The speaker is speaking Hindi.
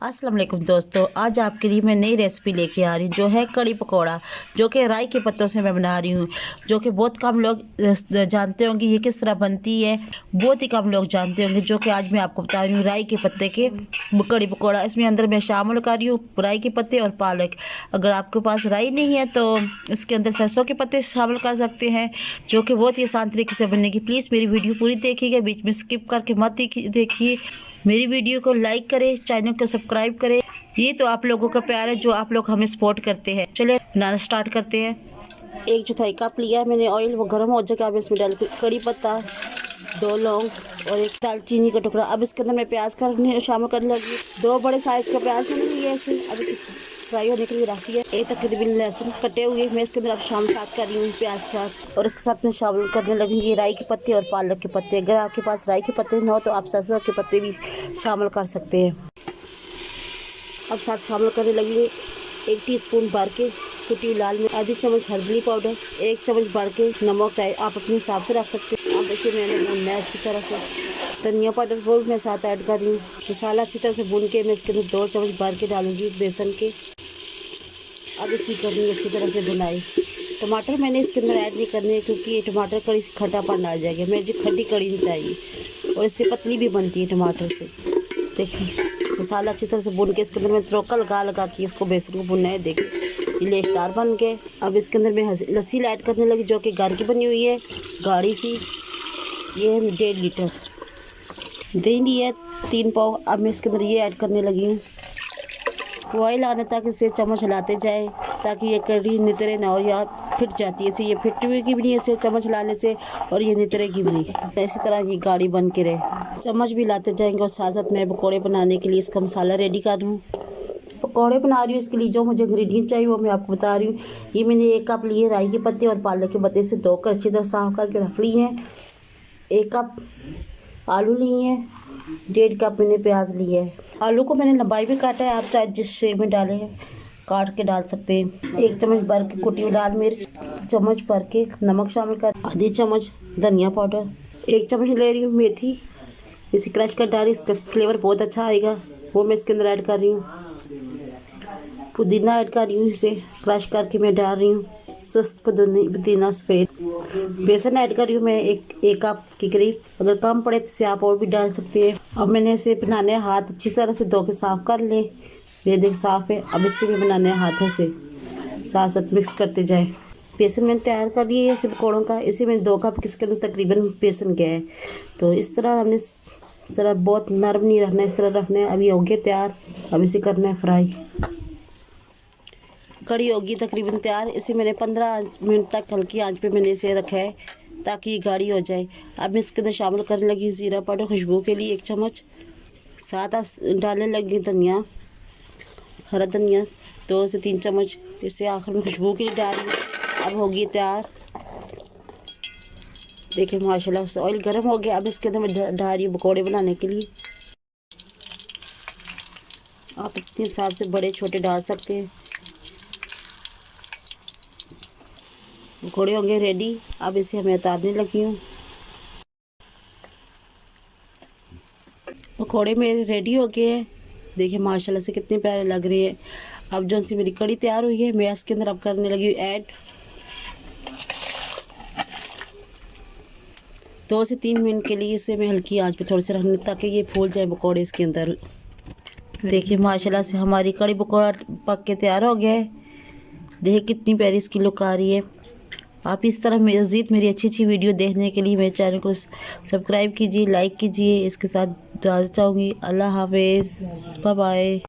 अस्सलाम वालेकुम दोस्तों, आज आपके लिए मैं नई रेसिपी लेके आ रही हूँ जो है कड़ी पकौड़ा, जो कि राई के पत्तों से मैं बना रही हूँ। जो कि बहुत कम लोग जानते होंगे ये किस तरह बनती है, बहुत ही कम लोग जानते होंगे। जो कि आज मैं आपको बता रही हूँ राई के पत्ते के कड़ी पकौड़ा। इसमें अंदर मैं शामिल कर रही हूँ राई के पत्ते और पालक। अगर आपके पास राई नहीं है तो इसके अंदर सरसों के पत्ते शामिल कर सकते हैं, जो कि बहुत ही आसान तरीके से बनेगी। प्लीज़ मेरी वीडियो पूरी देखिएगा, बीच में स्किप करके मत देखिए। मेरी वीडियो को लाइक करें, चैनल को सब्सक्राइब करें। ये तो आप लोगों का प्यार है जो आप लोग हमें सपोर्ट करते हैं। चलिए बनाना स्टार्ट करते हैं। 1/4 कप लिया है मैंने ऑयल, वो गर्म हो जाएगा। अब इसमें डाल कड़ी पत्ता, 2 लौंग और 1 दालचीनी का टुकड़ा। अब इसके अंदर मैं प्याज शामिल करने लगी। 2 बड़े साइज़ का प्याज मैंने लिया इसे अब फ्राई होने के लिए रख दिया। 1 तकरीबन लहसुन कटे हुए मैं इसके अंदर अब शामिल कर रही हूँ प्याज के साथ। और इसके साथ मैं शामिल करने लगी ये राई के पत्ते और पालक के पत्ते। अगर आपके पास राई के पत्ते न हो तो आप सरसों के पत्ते भी शामिल कर सकते हैं। अब साथ शामिल करने लगी 1 टीस्पून भर के कुटी लाल मिर्च, आधी चम्मच हल्दी पाउडर, 1 चम्मच भर के नमक है, आप अपने हिसाब से रख सकते हैं। अब इसे मैंने भूनना है अच्छी तरह से। धनिया पाउडर वो मैं साथ ऐड कर रही हूँ। मसाला अच्छी तरह से भून के मैं इसके अंदर 2 चम्मच भर के डालूंगी बेसन के। अब इसी करनी अच्छी तरह से बुनाई। टमाटर मैंने इसके अंदर ऐड नहीं करने क्योंकि ये टमाटर कड़ी से खट्टापन आ जाएगा। मुझे खट्टी कड़ी नहीं चाहिए और इससे पतली भी बनती है टमाटर से। देखिए मसाला अच्छी तरह से भून के इसके अंदर मैं तड़का लगा के इसको बेसन को भुनना है। देखिए ये लेशदार बन गए। अब इसके अंदर मैं लस्सी ऐड करने लगी जो कि घर की बनी हुई है, गाढ़ी सी। ये है 1.5 लीटर। दही ली है 3 पाव। अब मैं इसके अंदर ये ऐड करने लगी हूँ। बॉयल आने तक इसे चम्मच हिलाते जाए ताकि ये कड़ी नितरे ना और या फिट जाती है। इसे ये फिट हुई की भी नहीं इसे चम्मच हिलाने से, और ये नितरे की भी नहीं। इसी तरह ये गाढ़ी बन के रहे। चम्मच भी लाते जाएंगे। और साथ साथ मैं पकौड़े बनाने के लिए इसका मसाला रेडी कर दूँ। पकौड़े बना रही हूँ, इसके लिए जो मुझे इंग्रेडिएंट चाहिए वो मैं आपको बता रही हूँ। ये मैंने 1 कप लिए राई के पत्ते और पालक के पत्ते से 2 कर अच्छी तरह साफ करके रख ली हैं। 1 कप आलू लिए हैं। 1.5 कप मैंने प्याज लिया है। आलू को मैंने लंबाई में काटा है, आप चाहे जिस शेप में डालें काट के डाल सकते हैं। 1 चम्मच भर के कुटी हुई लाल मिर्च, चम्मच भर के नमक शामिल कर, आधी चम्मच धनिया पाउडर, 1 चम्मच ले रही हूँ मेथी, इसे क्रश कर डाली, इसका फ्लेवर बहुत अच्छा आएगा, वो मैं इसके अंदर ऐड कर रही हूँ। पुदीना ऐड कर रही हूँ, इसे क्रश करके मैं डाल रही हूँ। सुस्त पुदीना सफ़ेद। बेसन ऐड कर रही हूँ मैं 1 कप के करीब। अगर कम पड़े तो इसे आप और भी डाल सकते हैं। अब मैंने इसे बनाने हाथ अच्छी तरह से धो के साफ़ कर ले। मेरे देख साफ़ है। अब इसे भी बनाने हाथों से साथ साथ मिक्स करते जाएं। बेसन मैंने तैयार कर दिया है इसे पकौड़ों का। इसे मैंने 2 कप किसके अंदर तकरीबन बेसन गया है। तो इस तरह हमने जरा बहुत नरम नहीं रखना है, इस तरह रखना है। अभी हो गया तैयार। अब इसे करना है फ्राई। कड़ी होगी तकरीबन तैयार। इसे मैंने 15 मिनट तक हल्की आंच पे मैंने इसे रखा है ताकि ये गाढ़ी हो जाए। अब मैं इसके अंदर शामिल करने लगी ज़ीरा पाउडर खुशबू के लिए 1 चम्मच। साथ डालने लगी धनिया, हरा धनिया 2 से 3 चम्मच। इसे आखिर में खुशबू के लिए डाल रही हूँ। अब होगी तैयार। देखिए माशाल्लाह से ऑयल गर्म हो गया। अब इसके अंदर मैं डाल रही हूँ पकौड़े बनाने के लिए। आप अपने हिसाब से बड़े छोटे डाल सकते हैं। पकौड़े होंगे रेडी। अब इसे हमें उतारने लगी हूँ। पकौड़े मेरे रेडी हो गए हैं। देखिए माशाल्लाह से कितने प्यारे लग रहे हैं। अब जो सी मेरी कड़ी तैयार हुई है मैं इसके अंदर अब करने लगी हूँ ऐड। 2 से 3 मिनट के लिए इसे मैं हल्की आंच पे थोड़े से रखने ताकि ये फूल जाए पकौड़े इसके अंदर। देखिए माशाल्लाह से हमारी कड़ी पकौड़ा पक के तैयार हो गया है। देखिए कितनी प्यारी इसकी लुक आ रही है। आप इस तरह मज़ीद मेरी अच्छी वीडियो देखने के लिए मेरे चैनल को सब्सक्राइब कीजिए, लाइक कीजिए। इसके साथ इजाज़त चाहूँगी। अल्लाह हाफ़िज़, बाय बाय।